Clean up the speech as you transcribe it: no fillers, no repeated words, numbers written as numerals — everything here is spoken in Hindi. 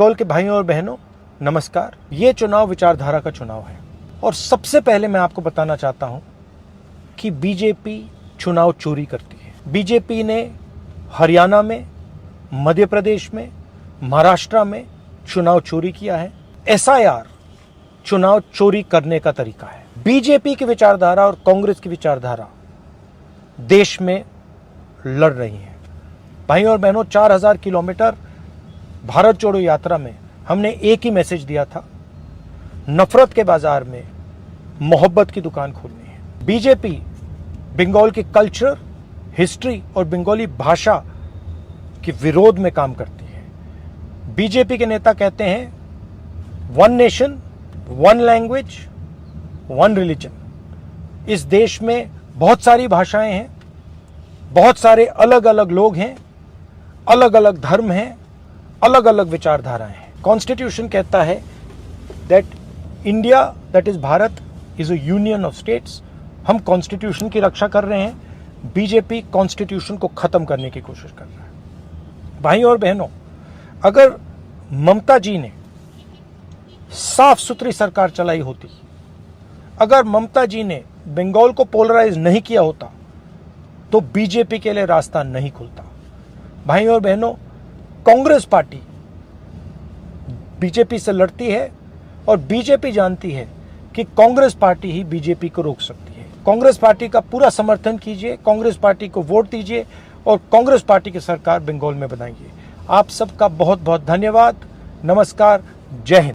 बंगाल के भाइयों और बहनों नमस्कार। ये चुनाव विचारधारा का चुनाव है और सबसे पहले मैं आपको बताना चाहता हूं कि बीजेपी चुनाव चोरी करती है। बीजेपी ने हरियाणा में, मध्य प्रदेश में, महाराष्ट्र में चुनाव चोरी किया है। एसआईआर चुनाव चोरी करने का तरीका है। बीजेपी की विचारधारा और कांग्रेस की विचारधारा देश में लड़ रही है। भाइयों और बहनों, 4000 किलोमीटर भारत जोड़ो यात्रा में हमने एक ही मैसेज दिया था, नफरत के बाजार में मोहब्बत की दुकान खोलनी है। बीजेपी बंगाल के कल्चर, हिस्ट्री और बंगाली भाषा के विरोध में काम करती है। बीजेपी के नेता कहते हैं one nation, one language, one religion. इस देश में बहुत सारी भाषाएं हैं, बहुत सारे अलग अलग लोग हैं, अलग अलग धर्म हैं, अलग अलग विचारधाराएं हैं। कॉन्स्टिट्यूशन कहता है that India, that is Bharat, is a union of states. हम कॉन्स्टिट्यूशन की रक्षा कर रहे हैं। बीजेपी कॉन्स्टिट्यूशन को खत्म करने की कोशिश कर रहा है। भाइयों और बहनों, अगर ममता जी ने साफ सुथरी सरकार चलाई होती, अगर ममता जी ने बंगाल को पोलराइज नहीं किया होता, तो बीजेपी के लिए रास्ता नहीं खुलता। भाइयों और बहनों, कांग्रेस पार्टी बीजेपी से लड़ती है और बीजेपी जानती है कि कांग्रेस पार्टी ही बीजेपी को रोक सकती है। कांग्रेस पार्टी का पूरा समर्थन कीजिए, कांग्रेस पार्टी को वोट दीजिए और कांग्रेस पार्टी की सरकार बंगाल में बनाइए। आप सबका बहुत बहुत धन्यवाद। नमस्कार। जय हिंद।